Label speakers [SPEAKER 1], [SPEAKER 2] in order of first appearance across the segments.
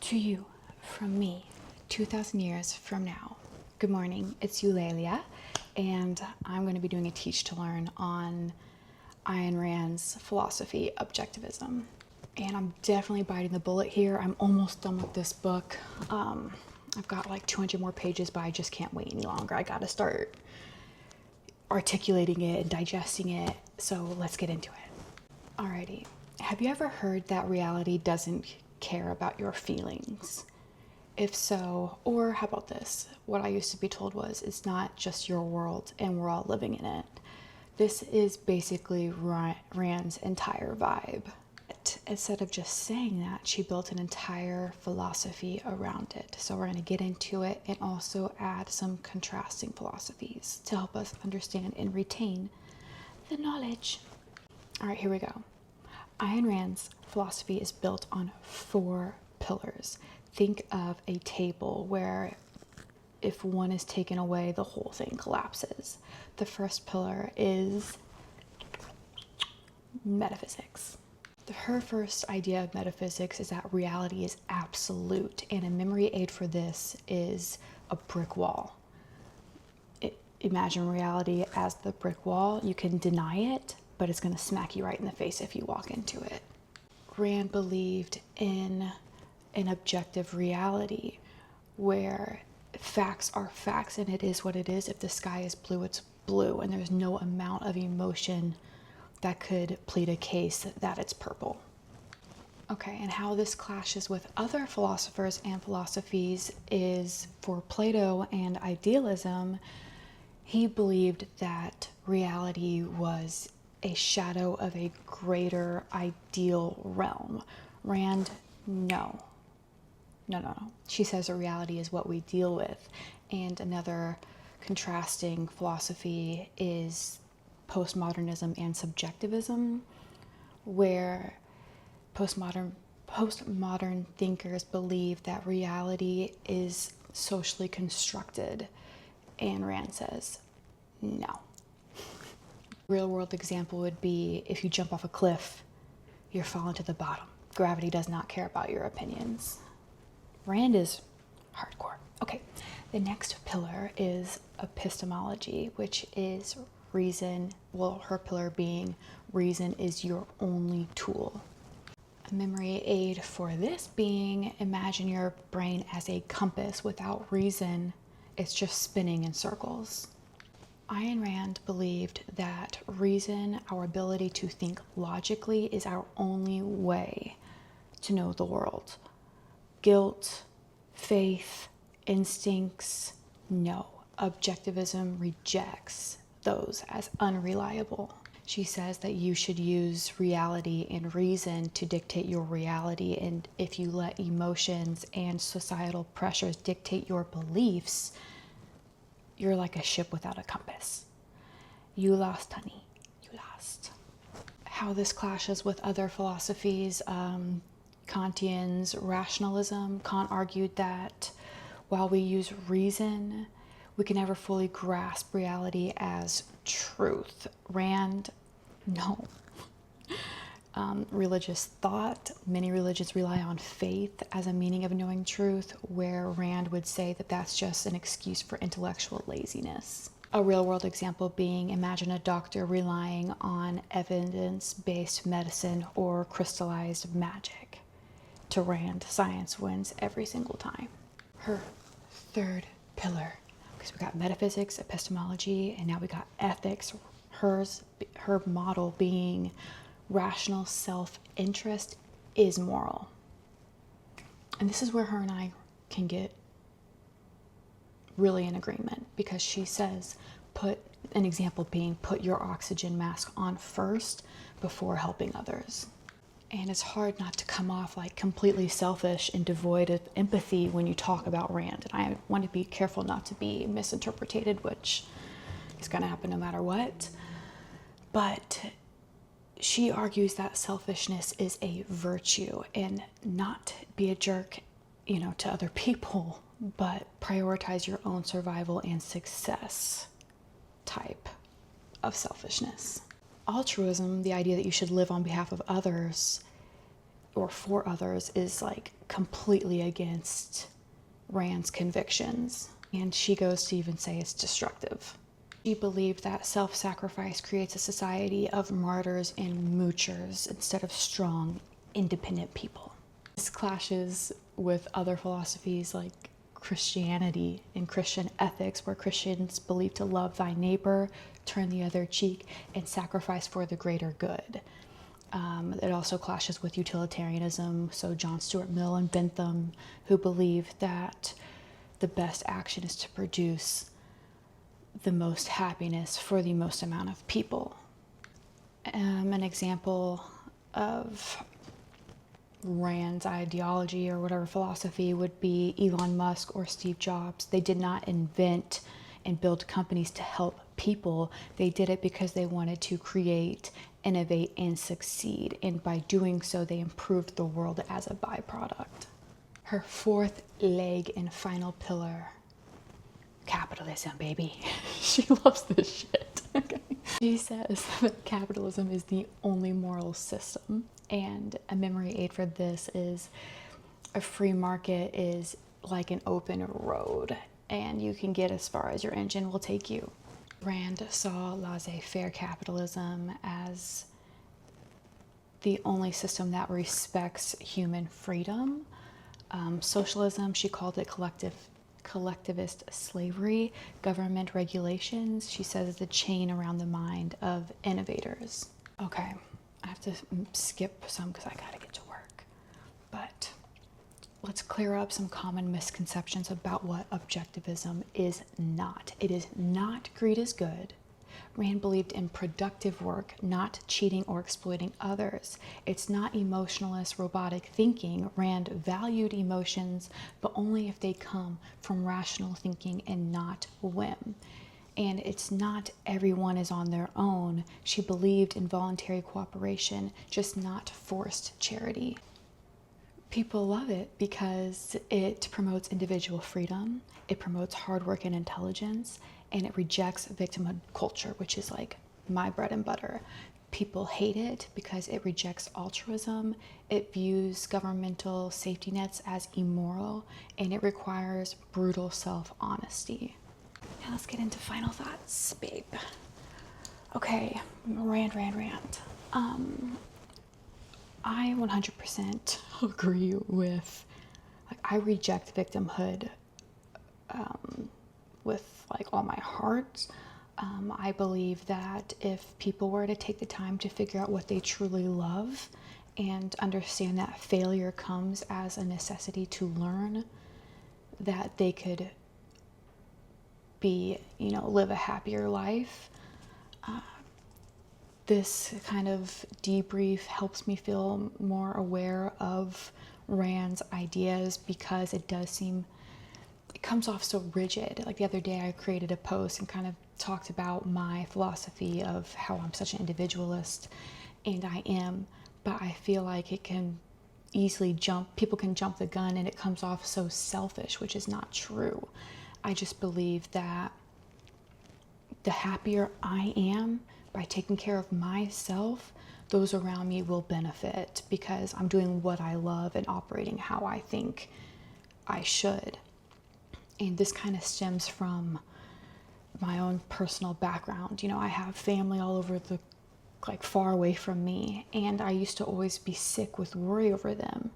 [SPEAKER 1] To you, from me, 2,000 years from now. Good morning, it's Eulalia, and I'm going to be doing a teach to learn on Ayn Rand's philosophy, Objectivism. And I'm definitely biting the bullet here. I'm almost done with this book. I've got like 200 more pages, but I just can't wait any longer. I got to start articulating it and digesting it. So let's get into it. Alrighty. Have you ever heard that reality doesn't care about your feelings? If so, or how about this? What I used to be told was, it's not just your world and we're all living in it. This is basically Rand's entire vibe. Instead of just saying that, she built an entire philosophy around it. So we're going to get into it and also add some contrasting philosophies to help us understand and retain the knowledge. All right, here we go. Ayn Rand's philosophy is built on 4 pillars. Think of a table where if one is taken away, the whole thing collapses. The first pillar is metaphysics. Her first idea of metaphysics is that reality is absolute, and a memory aid for this is a brick wall. Imagine reality as the brick wall. You can deny it, but it's going to smack you right in the face if you walk into it. Rand believed in an objective reality where facts are facts and it is what it is. If the sky is blue, it's blue, and there's no amount of emotion that could plead a case that it's purple. Okay, and how this clashes with other philosophers and philosophies is, for Plato and idealism, he believed that reality was a shadow of a greater ideal realm. Rand, no. She says a reality is what we deal with. And another contrasting philosophy is postmodernism and subjectivism, where postmodern thinkers believe that reality is socially constructed, and Rand says no. Real world example would be if you jump off a cliff, you're falling to the bottom. Gravity does not care about your opinions. Rand is hardcore. Okay, the next pillar is epistemology, which is reason. Well, her pillar being reason is your only tool. A memory aid for this being, imagine your brain as a compass. Without reason, it's just spinning in circles. Ayn Rand believed that reason, our ability to think logically, is our only way to know the world. Guilt, faith, instincts, no. Objectivism rejects those as unreliable. She says that you should use reality and reason to dictate your reality, and if you let emotions and societal pressures dictate your beliefs, you're like a ship without a compass. You lost, honey. You lost. How this clashes with other philosophies, Kantian's rationalism. Kant argued that while we use reason, we can never fully grasp reality as truth. Rand, no. Religious thought. Many religions rely on faith as a meaning of knowing truth, where Rand would say that that's just an excuse for intellectual laziness. A real world example being, imagine a doctor relying on evidence-based medicine or crystallized magic. To Rand, science wins every single time. Her third pillar. Because we got metaphysics, epistemology, and now we got ethics. Her model being rational self-interest is moral. And this is where her and I can get really in agreement, because she says, put your oxygen mask on first before helping others. And it's hard not to come off like completely selfish and devoid of empathy when you talk about Rand. And I want to be careful not to be misinterpreted, which is going to happen no matter what. But she argues that selfishness is a virtue, and not be a jerk, to other people, but prioritize your own survival and success type of selfishness. Altruism, the idea that you should live on behalf of others, or for others is like completely against Rand's convictions. And she goes to even say it's destructive. She believed that self-sacrifice creates a society of martyrs and moochers instead of strong, independent people. This clashes with other philosophies like Christianity and Christian ethics, where Christians believe to love thy neighbor, turn the other cheek, and sacrifice for the greater good. It also clashes with utilitarianism, so John Stuart Mill and Bentham, who believe that the best action is to produce the most happiness for the most amount of people. An example of Rand's ideology or whatever philosophy would be Elon Musk or Steve Jobs. They did not invent and build companies to help people. They did it because they wanted to create, innovate, and succeed. And by doing so, they improved the world as a byproduct. Her fourth leg and final pillar, capitalism, baby. She loves this shit. Okay. She says that capitalism is the only moral system. And a memory aid for this is a free market is like an open road, and you can get as far as your engine will take you. Rand saw laissez-faire capitalism as the only system that respects human freedom. Socialism, she called it collectivist slavery. Government regulations, she says, is the chain around the mind of innovators. Okay, I have to skip some because I gotta get to work. But let's clear up some common misconceptions about what objectivism is not. It is not greed is good. Rand believed in productive work, not cheating or exploiting others. It's not emotionalist, robotic thinking. Rand valued emotions, but only if they come from rational thinking and not whim. And it's not everyone is on their own. She believed in voluntary cooperation, just not forced charity. People love it because it promotes individual freedom, it promotes hard work and intelligence, and it rejects victimhood culture, which is like my bread and butter. People hate it because it rejects altruism, it views governmental safety nets as immoral, and it requires brutal self-honesty. Now let's get into final thoughts, babe. Okay, Rand. I 100% agree with, like, I reject victimhood with like all my heart. I believe that if people were to take the time to figure out what they truly love and understand that failure comes as a necessity to learn, that they could be, live a happier life. This kind of debrief helps me feel more aware of Rand's ideas because it comes off so rigid. Like the other day I created a post and kind of talked about my philosophy of how I'm such an individualist, and I am, but I feel like it can easily people can jump the gun and it comes off so selfish, which is not true. I just believe that the happier I am by taking care of myself, those around me will benefit because I'm doing what I love and operating how I think I should. And this kind of stems from my own personal background. I have family all over far away from me, and I used to always be sick with worry over them.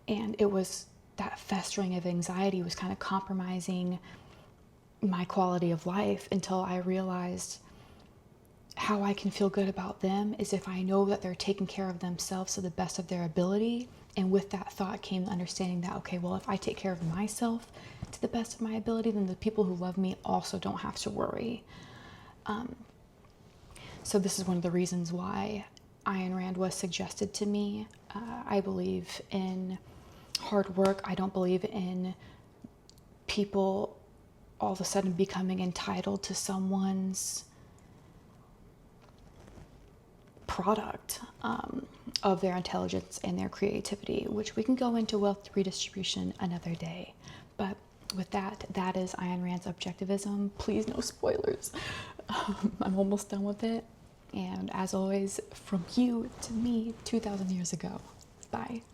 [SPEAKER 1] And it was that festering of anxiety was kind of compromising my quality of life until I realized how I can feel good about them is if I know that they're taking care of themselves to the best of their ability. And with that thought came the understanding that, okay, well, if I take care of myself to the best of my ability, then the people who love me also don't have to worry. So this is one of the reasons why Ayn Rand was suggested to me. I believe in hard work. I don't believe in people all of a sudden becoming entitled to someone's product of their intelligence and their creativity, which we can go into wealth redistribution another day. But with that is Ayn Rand's Objectivism. Please, no spoilers. I'm almost done with it. And as always, from you to me, 2,000 years ago. Bye.